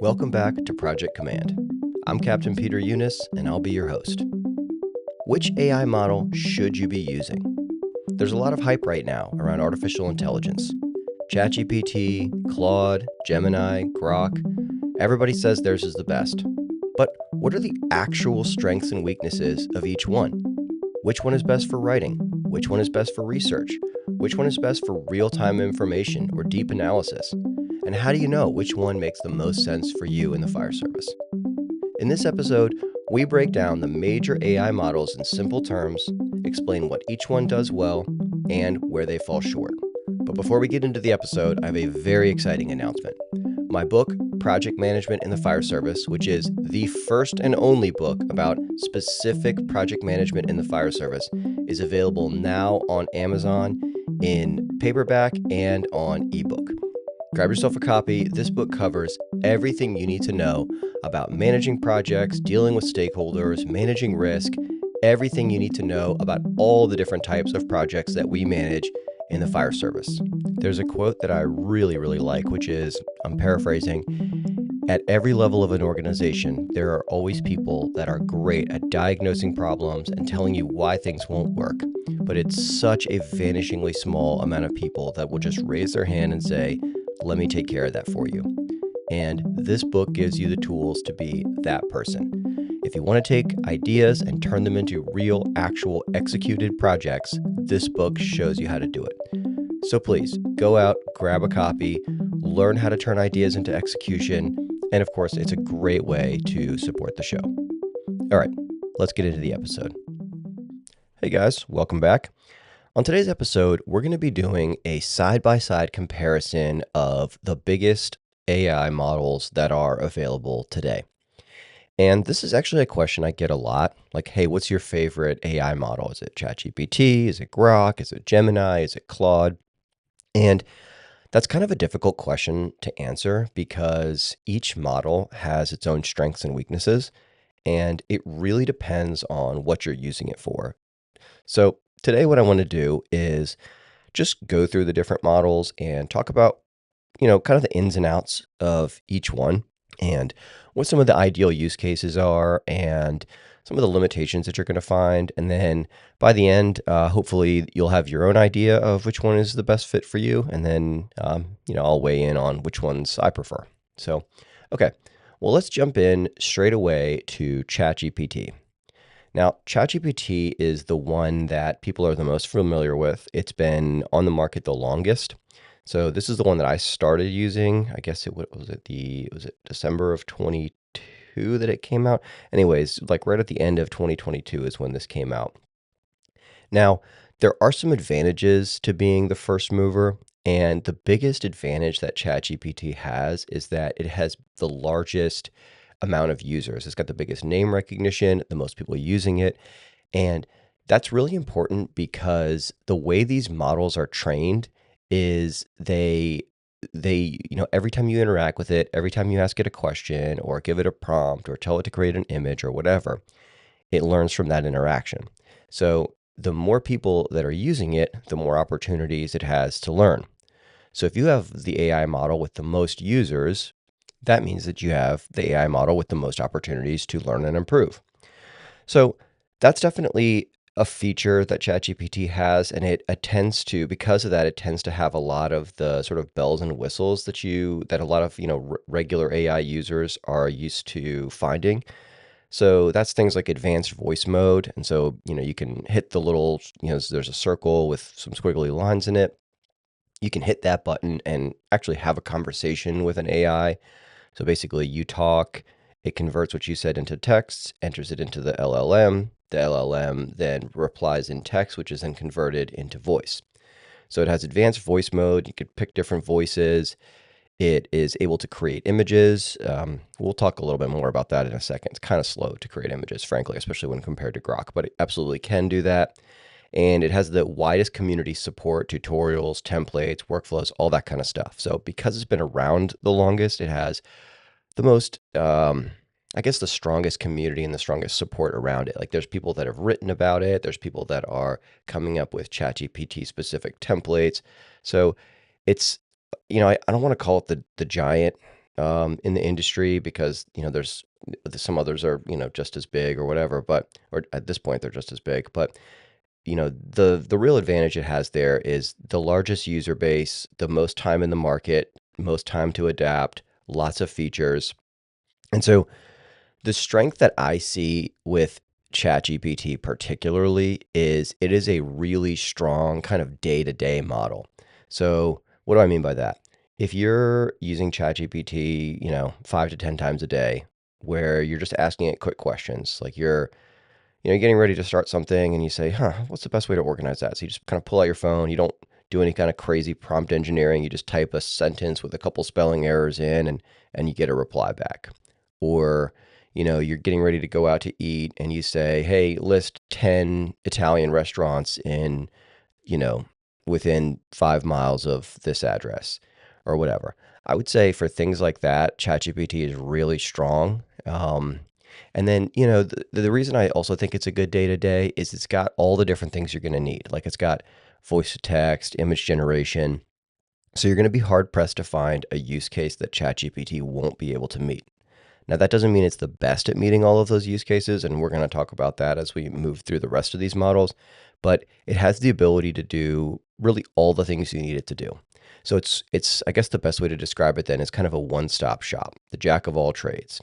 Welcome back to Project Command. I'm Captain Peter Eunice, and I'll be your host. Which AI model should you be using? There's a lot of hype right now around artificial intelligence. ChatGPT, Claude, Gemini, Grok, everybody says theirs is the best. But what are the actual strengths and weaknesses of each one? Which one is best for writing? Which one is best for research? Which one is best for real-time information or deep analysis? And how do you know which one makes the most sense for you in the fire service? In this episode, we break down the major AI models in simple terms, explain what each one does well, and where they fall short. But before we get into the episode, I have a very exciting announcement. My book, Project Management in the Fire Service, which is the first and only book about specific project management in the fire service, is available now on Amazon in paperback and on ebook. Grab yourself a copy. This book covers everything you need to know about managing projects, dealing with stakeholders, managing risk, everything you need to know about all the different types of projects that we manage in the fire service. There's a quote that I really like, which is, I'm paraphrasing, at every level of an organization, there are always people that are great at diagnosing problems and telling you why things won't work. But it's such a vanishingly small amount of people that will just raise their hand and say, let me take care of that for you. And this book gives you the tools to be that person. If you want to take ideas and turn them into real, actual, executed projects, this book shows you how to do it. So please, go out, grab a copy, learn how to turn ideas into execution, and of course, it's a great way to support the show. All right, let's get into the episode. Hey guys, welcome back. On today's episode, we're going to be doing a side-by-side comparison of the biggest AI models that are available today. And this is actually a question I get a lot, like, hey, what's your favorite AI model? Is it ChatGPT? Is it Grok? Is it Gemini? Is it Claude? And that's kind of a difficult question to answer because each model has its own strengths and weaknesses, and it really depends on what you're using it for. So today what I want to do is just go through the different models and talk about, kind of the ins and outs of each one and what some of the ideal use cases are and some of the limitations that you're going to find. And then by the end, hopefully you'll have your own idea of which one is the best fit for you. And then, I'll weigh in on which ones I prefer. So, okay, well, let's jump in straight away to ChatGPT. Now, ChatGPT is the one that people are the most familiar with. It's been on the market the longest. So this is the one that I started using. I guess was it December of 22 that it came out? Anyways, like right at the end of 2022 is when this came out. Now, there are some advantages to being the first mover, and the biggest advantage that ChatGPT has is that it has the largest amount of users. It's got the biggest name recognition, the most people using it, and that's really important because the way these models are trained is they every time you interact with it, every time you ask it a question or give it a prompt or tell it to create an image or whatever, it learns from that interaction. So the more people that are using it, the more opportunities it has to learn. So if you have the AI model with the most users, that means that you have the AI model with the most opportunities to learn and improve. So that's definitely a feature that ChatGPT has, and because of that, it tends to have a lot of the sort of bells and whistles that a lot of, regular AI users are used to finding. So that's things like advanced voice mode. And so, you can hit the little, there's a circle with some squiggly lines in it. You can hit that button and actually have a conversation with an AI. So basically you talk, it converts what you said into text, enters it into the LLM. The LLM then replies in text, which is then converted into voice. So it has advanced voice mode. You could pick different voices. It is able to create images. We'll talk a little bit more about that in a second. It's kind of slow to create images, frankly, especially when compared to Grok, but it absolutely can do that. And it has the widest community support, tutorials, templates, workflows, all that kind of stuff. So because it's been around the longest, it has the most, the strongest community and the strongest support around it. Like there's people that have written about it. There's people that are coming up with ChatGPT specific templates. So it's, I don't want to call it the giant in the industry because, there's some others are, just as big or whatever, or at this point they're just as big. But, the real advantage it has there is the largest user base, the most time in the market, most time to adapt, lots of features. And so the strength that I see with ChatGPT particularly is it is a really strong kind of day-to-day model. So what do I mean by that? If you're using ChatGPT, 5 to 10 times a day, where you're just asking it quick questions, like you're getting ready to start something and you say, what's the best way to organize that? So you just kind of pull out your phone. You don't do any kind of crazy prompt engineering. You just type a sentence with a couple spelling errors in and you get a reply back. Or, you're getting ready to go out to eat and you say, hey, list 10 Italian restaurants you know, within 5 miles of this address or whatever. I would say for things like that, ChatGPT is really strong. And then, the reason I also think it's a good day to day is it's got all the different things you're going to need. Like it's got voice to text, image generation. So you're going to be hard pressed to find a use case that ChatGPT won't be able to meet. Now, that doesn't mean it's the best at meeting all of those use cases, and we're going to talk about that as we move through the rest of these models, but it has the ability to do really all the things you need it to do. So it's I guess the best way to describe it then is kind of a one-stop shop, the jack of all trades.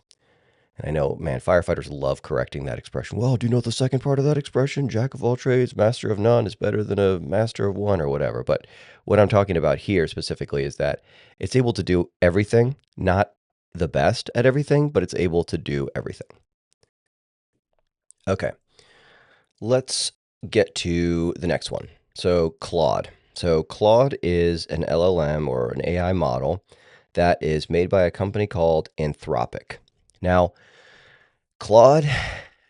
And I know, man, firefighters love correcting that expression. Well, do you know the second part of that expression? Jack of all trades, master of none is better than a master of one or whatever. But what I'm talking about here specifically is that it's able to do everything, not the best at everything, but it's able to do everything. Okay, let's get to the next one. So Claude. So Claude is an LLM or an AI model that is made by a company called Anthropic. Now, Claude,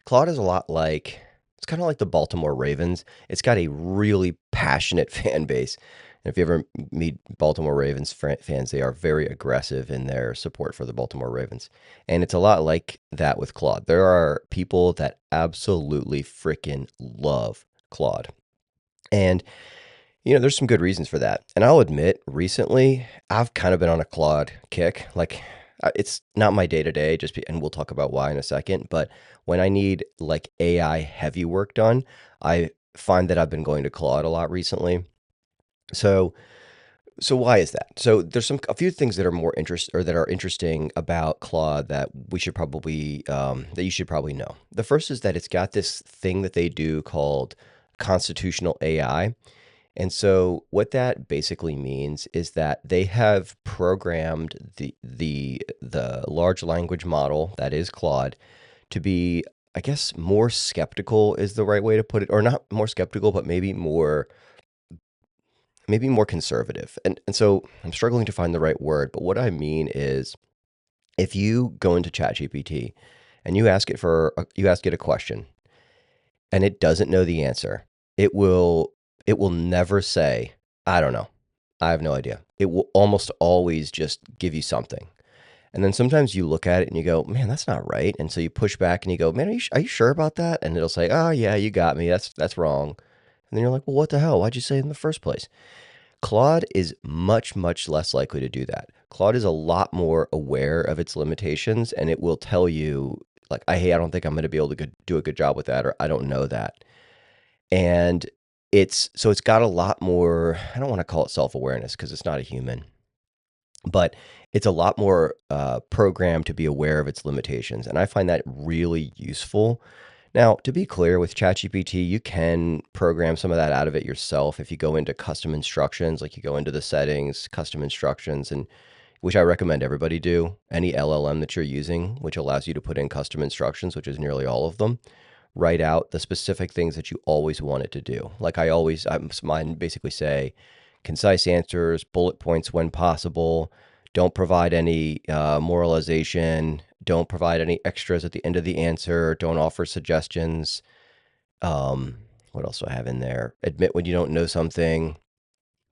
Claude is a lot like it's kind of like the Baltimore Ravens. It's got a really passionate fan base. And if you ever meet Baltimore Ravens fans, they are very aggressive in their support for the Baltimore Ravens. And it's a lot like that with Claude. There are people that absolutely freaking love Claude. And there's some good reasons for that. And I'll admit, recently, I've kind of been on a Claude kick. Like, it's not my day to day, and we'll talk about why in a second. But when I need like AI heavy work done, I find that I've been going to Claude a lot recently. So, so why is that? So there's a few things that are that are interesting about Claude that that you should probably know. The first is that it's got this thing that they do called constitutional AI. And so what that basically means is that they have programmed the large language model that is Claude to be, I guess, more skeptical is the right way to put it, or not more skeptical, but maybe more conservative. And so I'm struggling to find the right word, but what I mean is if you go into ChatGPT and you ask it a question and it doesn't know the answer, it will never say, I don't know. I have no idea. It will almost always just give you something. And then sometimes you look at it and you go, man, that's not right. And so you push back and you go, man, are you sure about that? And it'll say, oh yeah, you got me. That's wrong. And then you're like, well, what the hell? Why'd you say it in the first place? Claude is much, much less likely to do that. Claude is a lot more aware of its limitations and it will tell you, like, hey, I don't think I'm going to be able to do a good job with that, or I don't know that. And it's got a lot more, I don't want to call it self-awareness because it's not a human, but it's a lot more programmed to be aware of its limitations. And I find that really useful. Now, to be clear, with ChatGPT, you can program some of that out of it yourself if you go into custom instructions, like you go into the settings, custom instructions, and which I recommend everybody do. Any LLM that you're using, which allows you to put in custom instructions, which is nearly all of them, write out the specific things that you always want it to do. Like mine basically say concise answers, bullet points when possible, don't provide any moralization, don't provide any extras at the end of the answer, don't offer suggestions. What else do I have in there? Admit when you don't know something,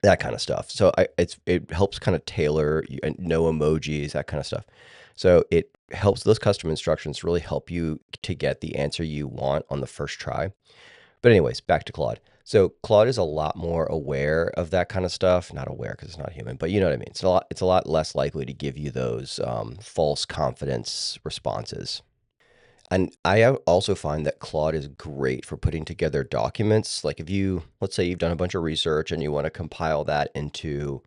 that kind of stuff. So it helps kind of tailor and no emojis, that kind of stuff. So it helps those custom instructions really help you to get the answer you want on the first try. But anyways, back to Claude. So Claude is a lot more aware of that kind of stuff. Not aware because it's not human, but you know what I mean. It's a lot less likely to give you those false confidence responses. And also find that Claude is great for putting together documents. Like if you, let's say you've done a bunch of research and you want to compile that into,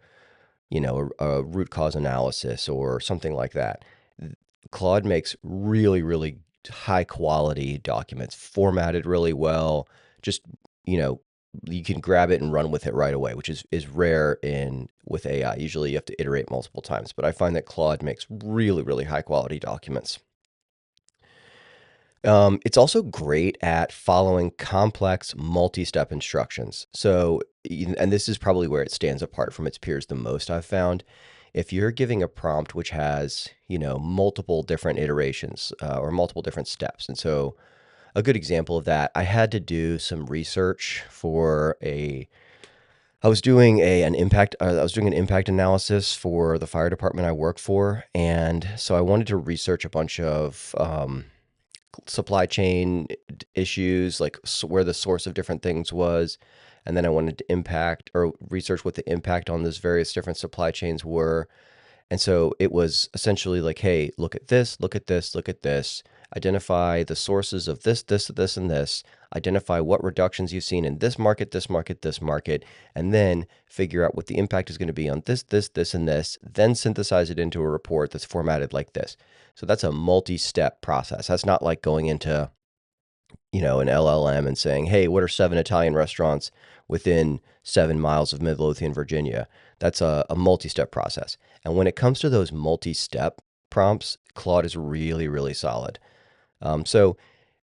a root cause analysis or something like that. Claude makes really, really high quality documents, formatted really well. Just, you know, you can grab it and run with it right away, which is rare in with AI. Usually you have to iterate multiple times, but I find that Claude makes really, really high quality documents. It's also great at following complex multi-step instructions. So, and this is probably where it stands apart from its peers the most, I've found. If you're giving a prompt which has, multiple different iterations or multiple different steps. And so a good example of that, I had to do some research for I was doing an impact analysis for the fire department I work for. And so I wanted to research a bunch of, supply chain issues, like where the source of different things was. And then I wanted to impact or research what the impact on those various different supply chains were. And so it was essentially like, hey, look at this, look at this, look at this, identify the sources of this, this, this, and this, identify what reductions you've seen in this market, this market, this market, and then figure out what the impact is going to be on this, this, this, and this, then synthesize it into a report that's formatted like this. So that's a multi-step process. That's not like going into, an LLM and saying, hey, what are 7 Italian restaurants within 7 miles of Midlothian, Virginia? That's a multi-step process. And when it comes to those multi-step prompts, Claude is really, really solid. So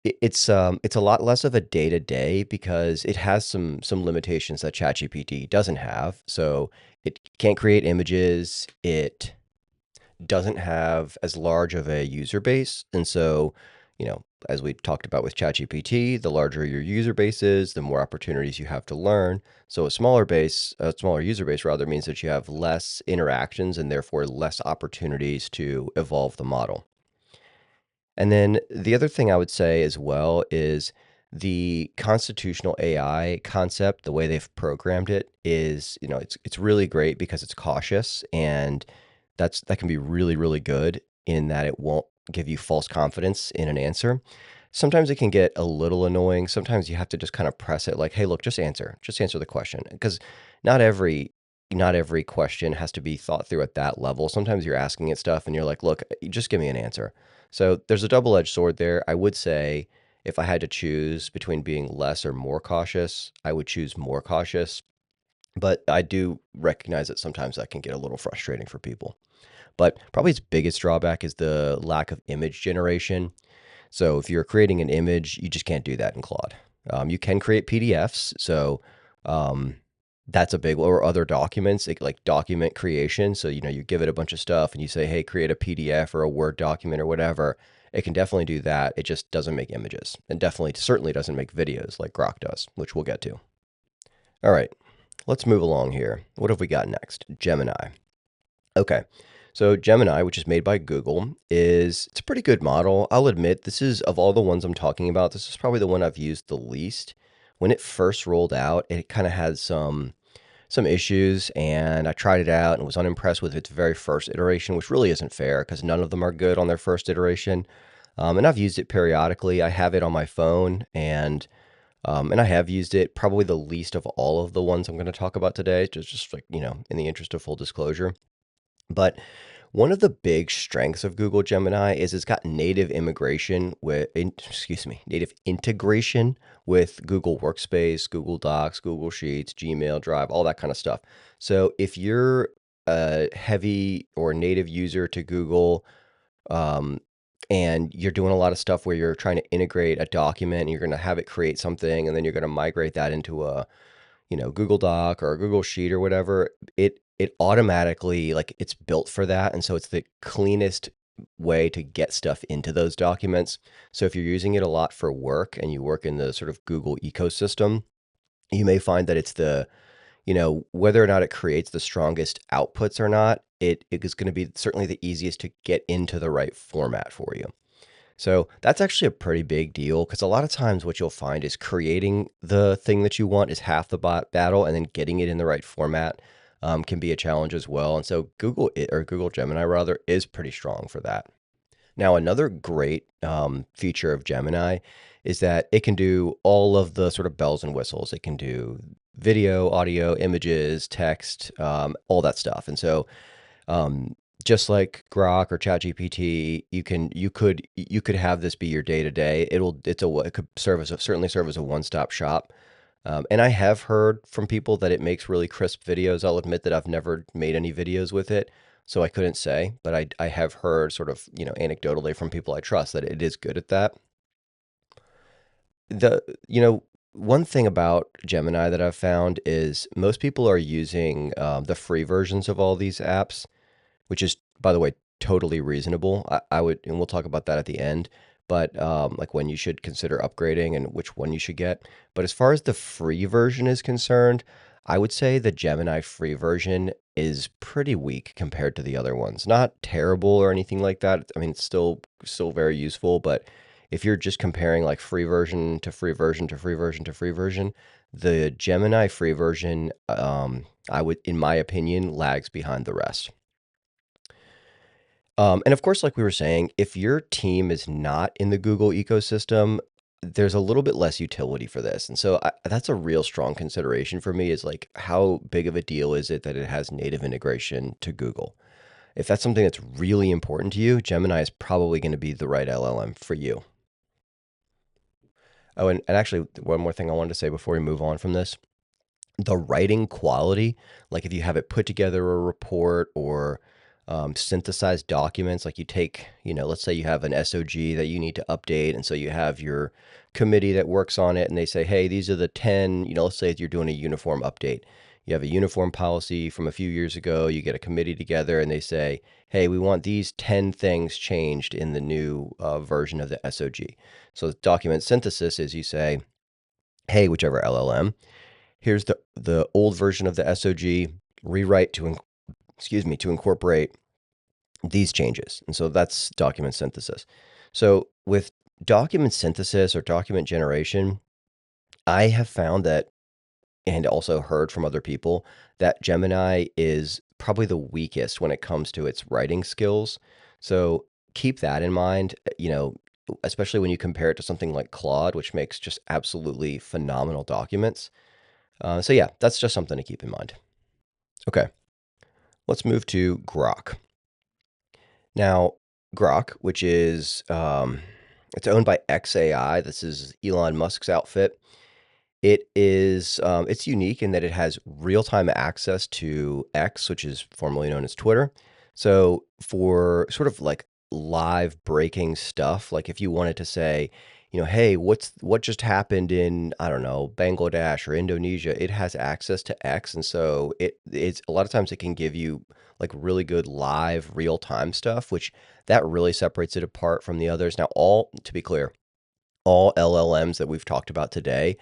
it's a lot less of a day to day because it has some limitations that ChatGPT doesn't have. So it can't create images. It doesn't have as large of a user base. And so, as we talked about with ChatGPT, the larger your user base is, the more opportunities you have to learn. So a smaller user base rather means that you have less interactions and therefore less opportunities to evolve the model. And then the other thing I would say as well is the constitutional AI concept, the way they've programmed it is, it's really great because it's cautious and that can be really, really good in that it won't give you false confidence in an answer. Sometimes it can get a little annoying. Sometimes you have to just kind of press it like, hey, look, just answer the question. Because not every not every question has to be thought through at that level. Sometimes you're asking it stuff and you're like, look, just give me an answer. So there's a double-edged sword there. I would say if I had to choose between being less or more cautious, I would choose more cautious. But I do recognize that sometimes that can get a little frustrating for people. But probably its biggest drawback is the lack of image generation. So if you're creating an image, you just can't do that in Claude. You can create PDFs, so um, that's a big, or other documents, like document creation. So you give it a bunch of stuff and you say, hey, create a PDF or a Word document or whatever. It can definitely do that. It just doesn't make images, and certainly doesn't make videos like Grok does, which we'll get to. All right, let's move along here. What have we got next? Gemini. Okay. So Gemini, which is made by Google, it's a pretty good model. I'll admit this is of all the ones I'm talking about, this is probably the one I've used the least. When it first rolled out, it kind of had some issues and I tried it out and was unimpressed with its very first iteration, which really isn't fair because none of them are good on their first iteration. And I've used it periodically. I have it on my phone and I have used it probably the least of all of the ones I'm going to talk about today, just like, in the interest of full disclosure. But one of the big strengths of Google Gemini is it's got native integration with Google Workspace, Google Docs, Google Sheets, Gmail, Drive, all that kind of stuff. So if you're a heavy or native user to Google, um, and you're doing a lot of stuff where you're trying to integrate a document and you're going to have it create something and then you're going to migrate that into a Google Doc or a Google Sheet or whatever, it automatically, like, it's built for that. And so it's the cleanest way to get stuff into those documents. So if you're using it a lot for work and you work in the sort of Google ecosystem, you may find that it's whether or not it creates the strongest outputs or not, it is going to be certainly the easiest to get into the right format for you. So that's actually a pretty big deal because a lot of times what you'll find is creating the thing that you want is half the battle, and then getting it in the right format can be a challenge as well. And so Google Gemini rather is pretty strong for that. Now, another great feature of Gemini is that it can do all of the sort of bells and whistles. It can do video, audio, images, text, all that stuff. And so um, just like Grok or ChatGPT, you could have this be your day to day. It could certainly serve as a one-stop shop. And I have heard from people that it makes really crisp videos. I'll admit that I've never made any videos with it, so I couldn't say, but I have heard sort of, anecdotally from people I trust that it is good at that. The, you know, One thing about Gemini that I've found is most people are using the free versions of all these apps, which is, by the way, totally reasonable. I would, and we'll talk about that at the end, but like when you should consider upgrading and which one you should get. But as far as the free version is concerned, I would say the Gemini free version is pretty weak compared to the other ones. Not terrible or anything like that. I mean, it's still very useful, but if you're just comparing like free version to free version to free version to free version, the Gemini free version, I would, in my opinion, lags behind the rest. And of course, like we were saying, if your team is not in the Google ecosystem, there's a little bit less utility for this. And so that's a real strong consideration for me is like, how big of a deal is it that it has native integration to Google? If that's something that's really important to you, Gemini is probably going to be the right LLM for you. Oh, and actually, one more thing I wanted to say before we move on from this, the writing quality, like if you have it put together a report or synthesized documents, like you take, let's say you have an SOG that you need to update. And so you have your committee that works on it and they say, hey, these are the 10, let's say you're doing a uniform update. You have a uniform policy from a few years ago. You get a committee together and they say, hey, we want these 10 things changed in the new version of the SOG. So the document synthesis is you say, hey, whichever LLM, here's the old version of the SOG, rewrite to incorporate these changes. And so that's document synthesis. So with document synthesis or document generation, I have found that, and also heard from other people, that Gemini is probably the weakest when it comes to its writing skills. So keep that in mind, especially when you compare it to something like Claude, which makes just absolutely phenomenal documents. So yeah, that's just something to keep in mind. Okay, let's move to Grok. Now, Grok, which is it's owned by XAI. This is Elon Musk's outfit. It's unique in that it has real-time access to X, which is formerly known as Twitter. So for sort of like live breaking stuff, like if you wanted to say, hey, what just happened in, I don't know, Bangladesh or Indonesia, it has access to X. And so it's a lot of times it can give you like really good live real-time stuff, which that really separates it apart from the others. Now, to be clear, all LLMs that we've talked about today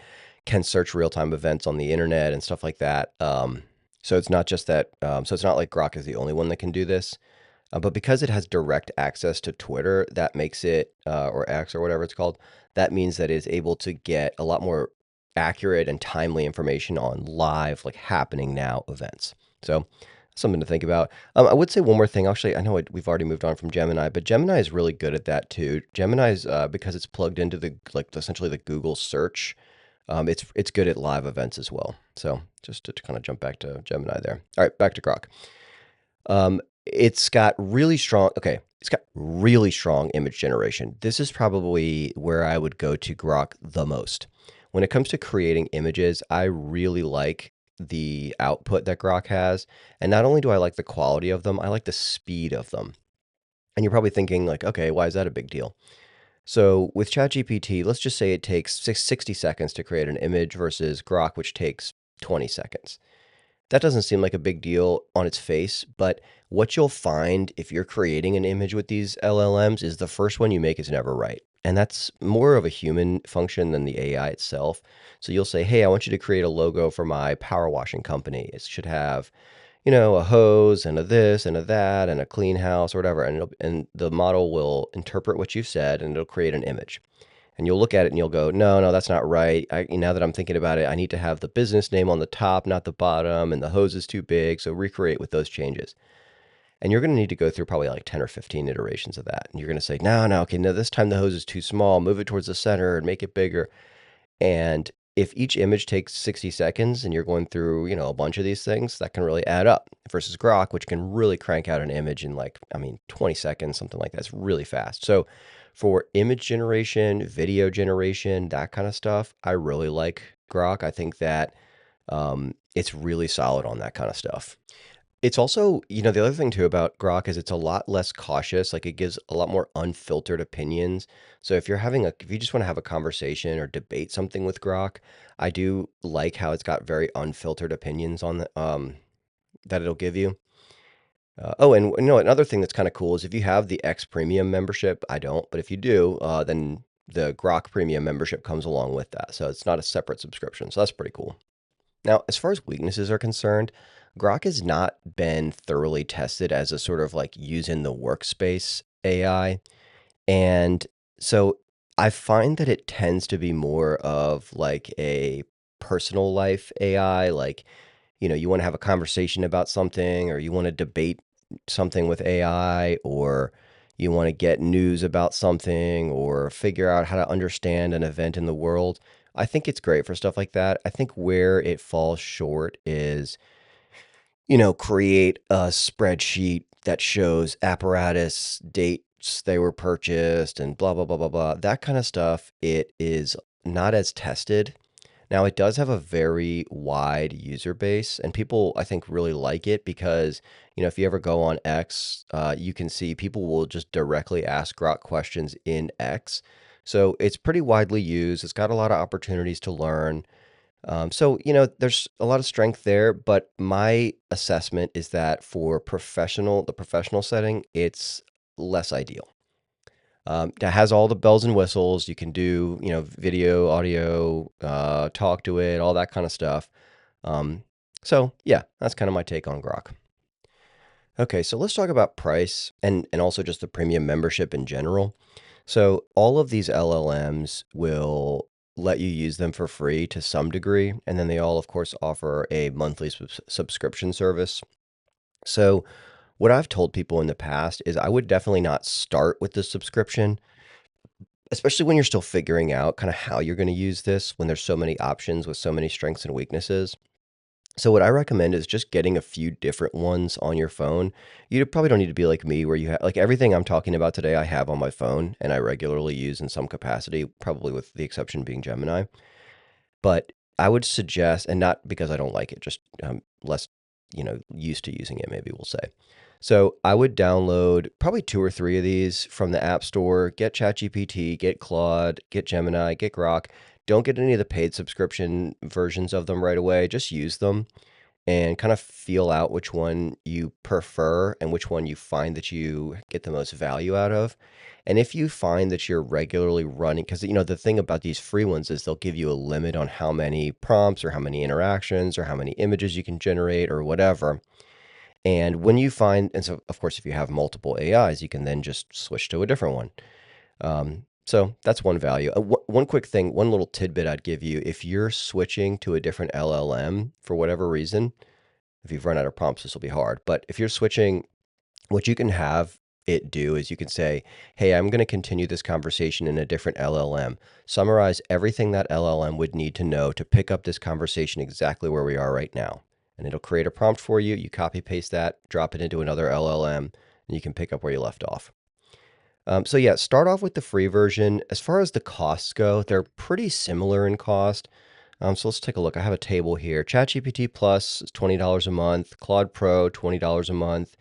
can search real-time events on the internet and stuff like that. So it's not just that. So it's not like Grok is the only one that can do this. But because it has direct access to Twitter, that makes it, or X or whatever it's called, that means that it's able to get a lot more accurate and timely information on live, like happening now events. So something to think about. I would say one more thing. Actually, I know we've already moved on from Gemini, but Gemini is really good at that too. Gemini's because it's plugged into essentially the Google search. It's good at live events as well. So just to kind of jump back to Gemini there. All right, back to Grok. It's got really strong. Okay, it's got really strong image generation. This is probably where I would go to Grok the most. When it comes to creating images, I really like the output that Grok has. And not only do I like the quality of them, I like the speed of them. And you're probably thinking like, okay, why is that a big deal? So with ChatGPT, let's just say it takes 60 seconds to create an image versus Grok, which takes 20 seconds. That doesn't seem like a big deal on its face, but what you'll find if you're creating an image with these LLMs is the first one you make is never right. And that's more of a human function than the AI itself. So you'll say, hey, I want you to create a logo for my power washing company. It should have, a hose and a this and a that and a clean house or whatever. And the model will interpret what you've said and it'll create an image. And you'll look at it and you'll go, no, no, that's not right. Now that I'm thinking about it, I need to have the business name on the top, not the bottom, and the hose is too big. So recreate with those changes. And you're going to need to go through probably like 10 or 15 iterations of that. And you're going to say, no, no, okay, no, this time the hose is too small. Move it towards the center and make it bigger. And if each image takes 60 seconds and you're going through, a bunch of these things, that can really add up versus Grok, which can really crank out an image in 20 seconds, something like that. It's really fast. So for image generation, video generation, that kind of stuff, I really like Grok. I think that it's really solid on that kind of stuff. It's also, the other thing too about Grok is it's a lot less cautious. Like it gives a lot more unfiltered opinions. So if you just want to have a conversation or debate something with Grok, I do like how it's got very unfiltered opinions on that it'll give you. And another thing that's kind of cool is if you have the X Premium membership, I don't, but if you do, then the Grok Premium membership comes along with that. So it's not a separate subscription. So that's pretty cool. Now, as far as weaknesses are concerned, Grok has not been thoroughly tested as a sort of like use in the workspace AI. And so I find that it tends to be more of like a personal life AI. Like, you want to have a conversation about something or you want to debate something with AI or you want to get news about something or figure out how to understand an event in the world. I think it's great for stuff like that. I think where it falls short is, create a spreadsheet that shows apparatus, dates they were purchased, and blah, blah, blah, blah, blah. That kind of stuff, it is not as tested. Now, it does have a very wide user base, and people, I think, really like it because, if you ever go on X, you can see people will just directly ask Grok questions in X. So it's pretty widely used. It's got a lot of opportunities to learn. There's a lot of strength there, but my assessment is that for the professional setting, it's less ideal. That has all the bells and whistles. You can do, video, audio, talk to it, all that kind of stuff. So yeah, that's kind of my take on Grok. Okay, so let's talk about price and also just the premium membership in general. So all of these LLMs will let you use them for free to some degree, and then they all, of course, offer a monthly subscription service. So what I've told people in the past is I would definitely not start with the subscription, especially when you're still figuring out kind of how you're going to use this when there's so many options with so many strengths and weaknesses. So what I recommend is just getting a few different ones on your phone. You probably don't need to be like me where you have like everything I'm talking about today I have on my phone and I regularly use in some capacity, probably with the exception being Gemini. But I would suggest, and not because I don't like it, just less, used to using it, maybe we'll say. So I would download probably 2 or 3 of these from the App Store, get ChatGPT, get Claude, get Gemini, get Grok. Don't get any of the paid subscription versions of them right away. Just use them and kind of feel out which one you prefer and which one you find that you get the most value out of. And if you find that you're regularly running, because the thing about these free ones is they'll give you a limit on how many prompts or how many interactions or how many images you can generate or whatever. And when you find, and so of course, if you have multiple AIs, you can then just switch to a different one. So that's one value. One quick thing, one little tidbit I'd give you, if you're switching to a different LLM for whatever reason, if you've run out of prompts, this will be hard. But if you're switching, what you can have it do is you can say, hey, I'm going to continue this conversation in a different LLM. Summarize everything that LLM would need to know to pick up this conversation exactly where we are right now. And it'll create a prompt for you. You copy paste that, drop it into another LLM, and you can pick up where you left off. So yeah, start off with the free version. As far as the costs go, they're pretty similar in cost. So let's take a look. I have a table here. ChatGPT Plus is $20 a month. Claude Pro, $20 a month.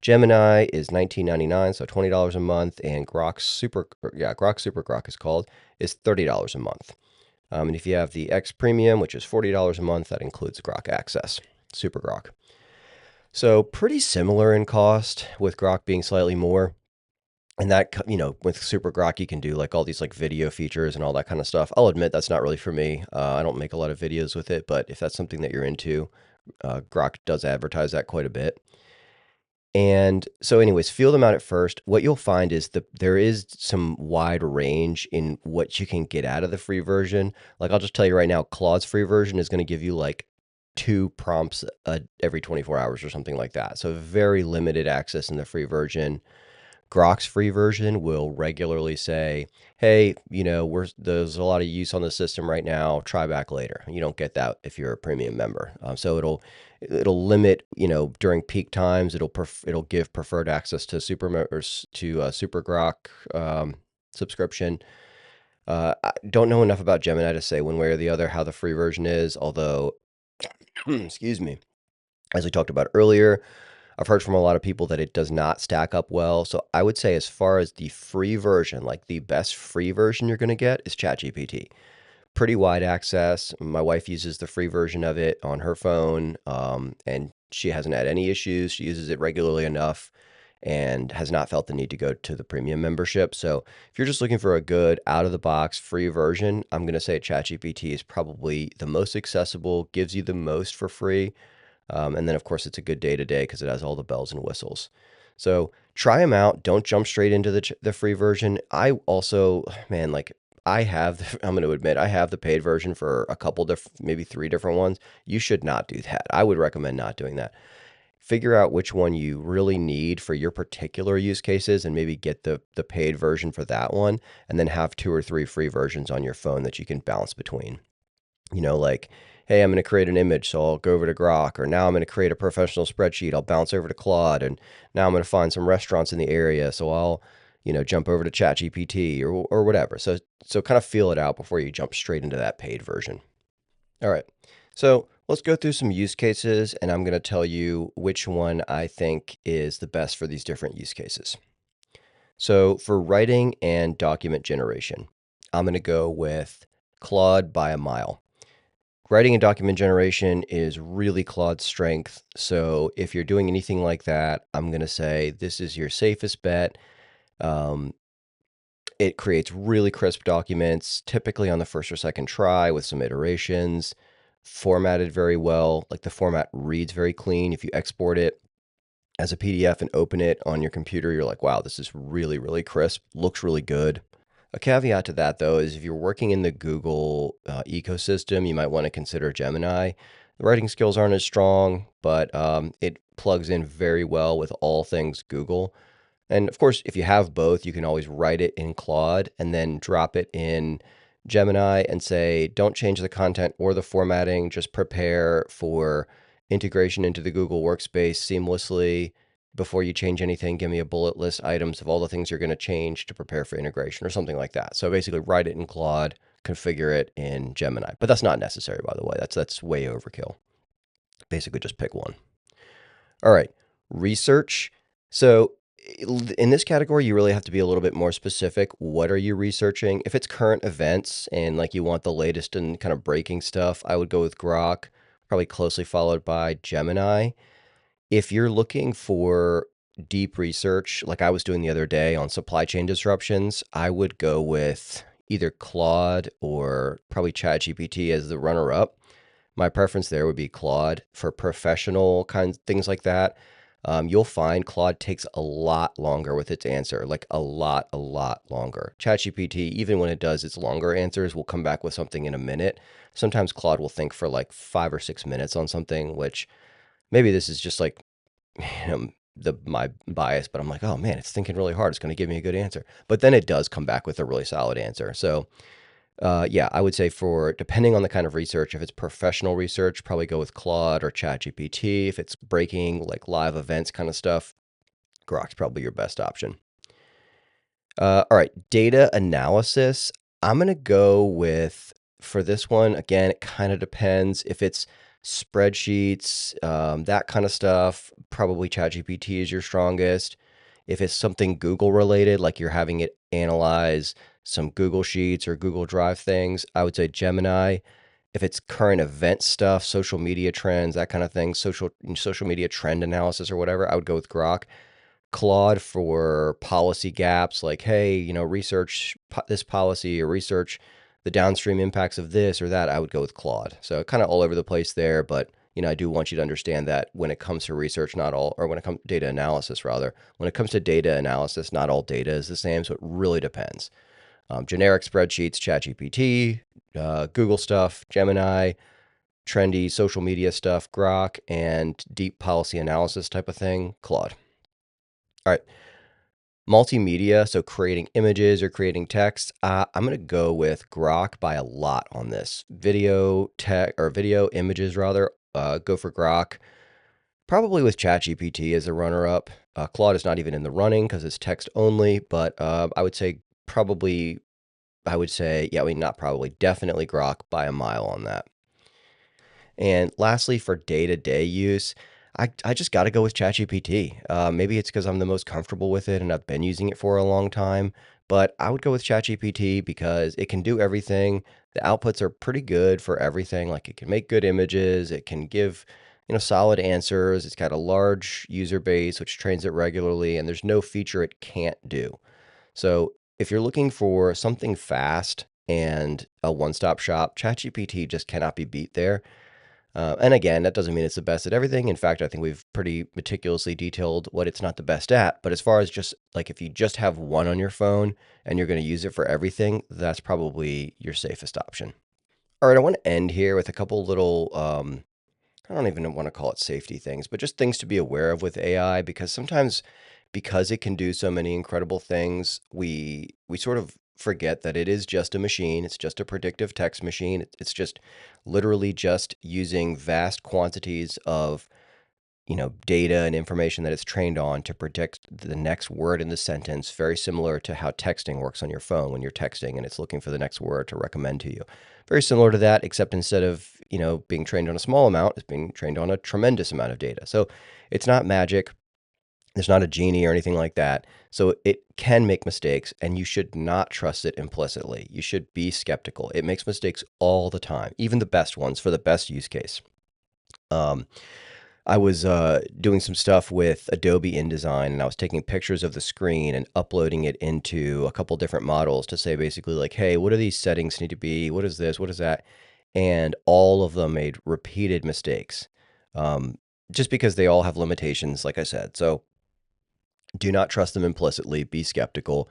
Gemini is $19.99, so $20 a month. And Grok Super Grok is called, is $30 a month. And if you have the X Premium, which is $40 a month, that includes Grok Access, Super Grok. So pretty similar in cost, with Grok being slightly more. And that, with Super Grok, you can do like all these like video features and all that kind of stuff. I'll admit that's not really for me. I don't make a lot of videos with it, but if that's something that you're into, Grok does advertise that quite a bit. And so anyways, feel them out at first. What you'll find is there is some wide range in what you can get out of the free version. Like I'll just tell you right now, Claude's free version is going to give you like 2 prompts every 24 hours or something like that. So very limited access in the free version. Grok's free version will regularly say, hey, there's a lot of use on the system right now. Try back later. You don't get that if you're a premium member. So it'll limit, during peak times. It'll give preferred access to super members to Super Grok subscription. I don't know enough about Gemini to say one way or the other how the free version is, although, excuse me, as we talked about earlier, I've heard from a lot of people that it does not stack up well. So I would say as far as the free version, like the best free version you're going to get is ChatGPT. Pretty wide access. My wife uses the free version of it on her phone, and she hasn't had any issues. She uses it regularly enough and has not felt the need to go to the premium membership. So if you're just looking for a good out-of-the-box free version, I'm going to say ChatGPT is probably the most accessible, gives you the most for free. And then, of course, it's a good day-to-day because it has all the bells and whistles. So try them out. Don't jump straight into the free version. I also, man, like I'm going to admit, I have the paid version for a couple maybe 3 different ones. You should not do that. I would recommend not doing that. Figure out which one you really need for your particular use cases and maybe get the paid version for that one, and then have 2 or 3 free versions on your phone that you can bounce between. Like, hey, I'm going to create an image, so I'll go over to Grok, or now I'm going to create a professional spreadsheet, I'll bounce over to Claude, and now I'm going to find some restaurants in the area, so I'll, jump over to ChatGPT or whatever. So kind of feel it out before you jump straight into that paid version. All right. So let's go through some use cases, and I'm going to tell you which one I think is the best for these different use cases. So for writing and document generation, I'm going to go with Claude by a mile. Writing and document generation is really Claude's strength. So if you're doing anything like that, I'm going to say this is your safest bet. It creates really crisp documents, typically on the first or second try with some iterations, formatted very well. Like the format reads very clean. If you export it as a PDF and open it on your computer, you're like, wow, this is really, really crisp, looks really good. A caveat to that, though, is if you're working in the Google ecosystem, you might want to consider Gemini. The writing skills aren't as strong, but it plugs in very well with all things Google. And of course, if you have both, you can always write it in Claude and then drop it in Gemini and say, don't change the content or the formatting, just prepare for integration into the Google workspace seamlessly. Before you change anything, give me a bullet list items of all the things you're going to change to prepare for integration or something like that. So basically write it in Claude, configure it in Gemini. But that's not necessary, by the way. That's way overkill. Basically just pick one. All right, research. So in this category, you really have to be a little bit more specific. What are you researching? If it's current events and like you want the latest and kind of breaking stuff, I would go with Grok, probably closely followed by Gemini. If you're looking for deep research, like I was doing the other day on supply chain disruptions, I would go with either Claude or probably ChatGPT as the runner-up. My preference there would be Claude for professional kinds things like that. You'll find Claude takes a lot longer with its answer, like a lot longer. ChatGPT, even when it does its longer answers, will come back with something in a minute. Sometimes Claude will think for like 5 or 6 minutes on something, which maybe this is just like, my bias, but I'm like, oh man, it's thinking really hard. It's going to give me a good answer. But then it does come back with a really solid answer. So yeah, I would say for depending on the kind of research, if it's professional research, probably go with Claude or ChatGPT. If it's breaking like live events kind of stuff, Grok's probably your best option. All right, data analysis. I'm going to go with, for this one, again, it kind of depends. If it's spreadsheets, that kind of stuff, probably ChatGPT is your strongest. If it's something Google related, like you're having it analyze some Google Sheets or Google Drive things, I would say Gemini. If it's current event stuff, social media trends, that kind of thing, social media trend analysis or whatever, I would go with Grok. Claude for policy gaps, like, hey, research this policy or research the downstream impacts of this or that, I would go with Claude. So kind of all over the place there, but I do want you to understand that when it comes to research, not all, or when it comes data analysis, rather, when it comes to data analysis, not all data is the same. So it really depends. Generic spreadsheets, ChatGPT, Google stuff, Gemini, trendy social media stuff, Grok, and deep policy analysis type of thing, Claude. All right. Multimedia, so creating images or creating text, I'm going to go with Grok by a lot on this. Video, video images rather, go for Grok. Probably with ChatGPT as a runner-up. Claude is not even in the running because it's text only, but I would say not probably, definitely Grok by a mile on that. And lastly, for day-to-day use, I just got to go with ChatGPT. Maybe it's because I'm the most comfortable with it and I've been using it for a long time, but I would go with ChatGPT because it can do everything. The outputs are pretty good for everything. Like it can make good images, it can give, solid answers. It's got a large user base, which trains it regularly, and there's no feature it can't do. So if you're looking for something fast and a one-stop shop, ChatGPT just cannot be beat there. And again, that doesn't mean it's the best at everything. In fact, I think we've pretty meticulously detailed what it's not the best at. But as far as just like if you just have one on your phone and you're going to use it for everything, that's probably your safest option. All right, I want to end here with a couple little, I don't even want to call it safety things, but just things to be aware of with AI, because sometimes because it can do so many incredible things, we sort of forget that it is just a machine. It's just a predictive text machine. It's just literally just using vast quantities of data and information that it's trained on to predict the next word in the sentence, very similar to how texting works on your phone when you're texting and it's looking for the next word to recommend to you. Very similar to that, except instead of, being trained on a small amount, it's being trained on a tremendous amount of data. So it's not magic. There's not a genie or anything like that. So it can make mistakes, and you should not trust it implicitly. You should be skeptical. It makes mistakes all the time, even the best ones for the best use case. I was doing some stuff with Adobe InDesign, and I was taking pictures of the screen and uploading it into a couple different models to say basically like, hey, what do these settings need to be? What is this? What is that? And all of them made repeated mistakes, just because they all have limitations, like I said. So do not trust them implicitly. Be skeptical.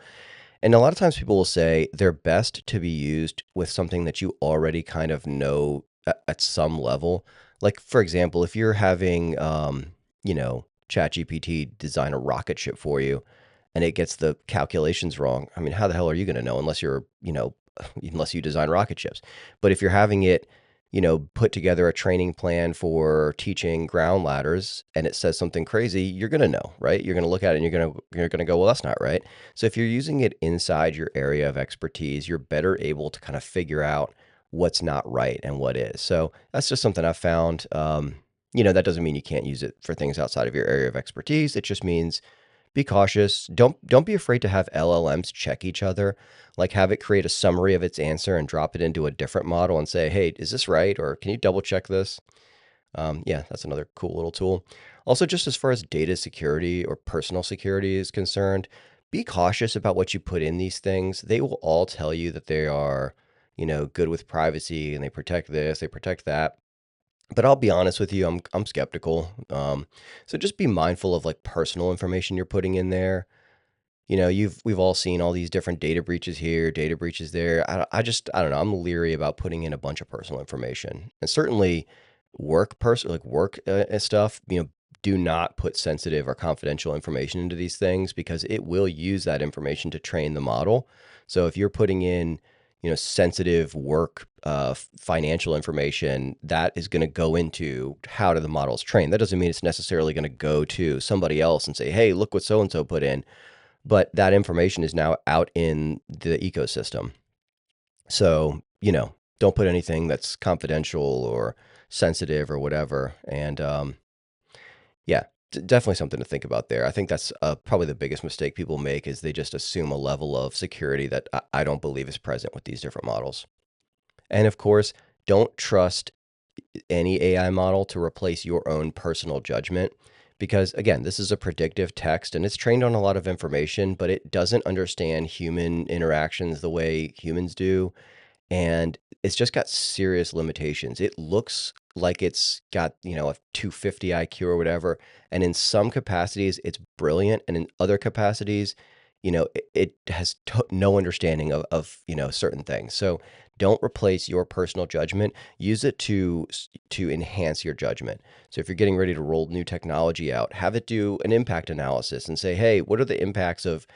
And a lot of times people will say they're best to be used with something that you already kind of know at some level. Like, for example, if you're having, ChatGPT design a rocket ship for you and it gets the calculations wrong, I mean, how the hell are you going to know unless you're, unless you design rocket ships? But if you're having it, put together a training plan for teaching ground ladders and it says something crazy, you're going to know, right? You're going to look at it and you're going to go, well, that's not right. So if you're using it inside your area of expertise, you're better able to kind of figure out what's not right and what is. So that's just something I've found. That doesn't mean you can't use it for things outside of your area of expertise. It just means be cautious. Don't be afraid to have LLMs check each other. Like have it create a summary of its answer and drop it into a different model and say, hey, is this right? Or can you double check this? Yeah, that's another cool little tool. Also, just as far as data security or personal security is concerned, be cautious about what you put in these things. They will all tell you that they are, good with privacy and they protect this, they protect that. But I'll be honest with you, I'm skeptical. So just be mindful of like personal information you're putting in there. We've all seen all these different data breaches here, data breaches there. I don't know. I'm leery about putting in a bunch of personal information, and certainly work and stuff. Do not put sensitive or confidential information into these things because it will use that information to train the model. So if you're putting in sensitive work, financial information, that is going to go into how do the models train. That doesn't mean it's necessarily going to go to somebody else and say, hey, look what so-and-so put in. But that information is now out in the ecosystem. So, don't put anything that's confidential or sensitive or whatever. And yeah, definitely something to think about there. I think that's probably the biggest mistake people make is they just assume a level of security that I don't believe is present with these different models. And of course, don't trust any AI model to replace your own personal judgment. Because again, this is a predictive text and it's trained on a lot of information, but it doesn't understand human interactions the way humans do. And it's just got serious limitations. It looks like it's got, a 250 IQ or whatever. And in some capacities, it's brilliant. And in other capacities, it has no understanding of certain things. So don't replace your personal judgment. Use it to enhance your judgment. So if you're getting ready to roll new technology out, have it do an impact analysis and say, hey, what are the impacts of,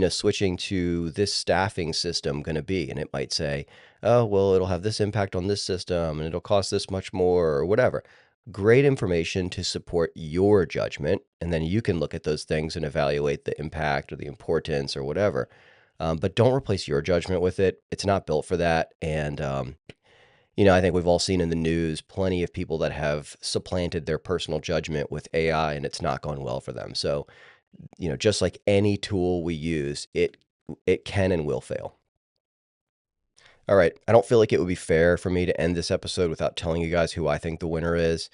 switching to this staffing system going to be? And it might say, oh, well, it'll have this impact on this system and it'll cost this much more or whatever. Great information to support your judgment. And then you can look at those things and evaluate the impact or the importance or whatever. But don't replace your judgment with it. It's not built for that. And, I think we've all seen in the news plenty of people that have supplanted their personal judgment with AI and it's not gone well for them. So, just like any tool we use, it can and will fail. All right. I don't feel like it would be fair for me to end this episode without telling you guys who I think the winner is.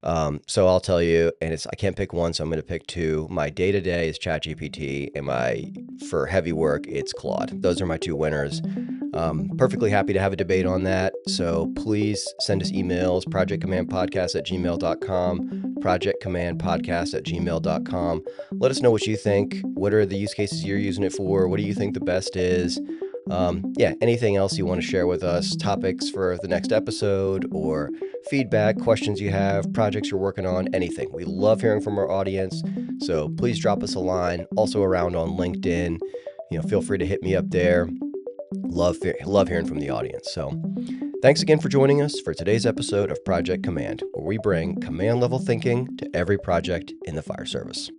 So I'll tell you, and I can't pick one, so I'm going to pick two. My day-to-day is ChatGPT, and for heavy work, it's Claude. Those are my two winners. Perfectly happy to have a debate on that. So please send us emails, projectcommandpodcast@gmail.com, projectcommandpodcast@gmail.com. Let us know what you think. What are the use cases you're using it for? What do you think the best is? Anything else you want to share with us, topics for the next episode, or feedback, questions you have, projects you're working on, anything. We love hearing from our audience, so please drop us a line. Also around on LinkedIn, feel free to hit me up there. Love hearing from the audience. So thanks again for joining us for today's episode of Project Command, where we bring command level thinking to every project in the fire service.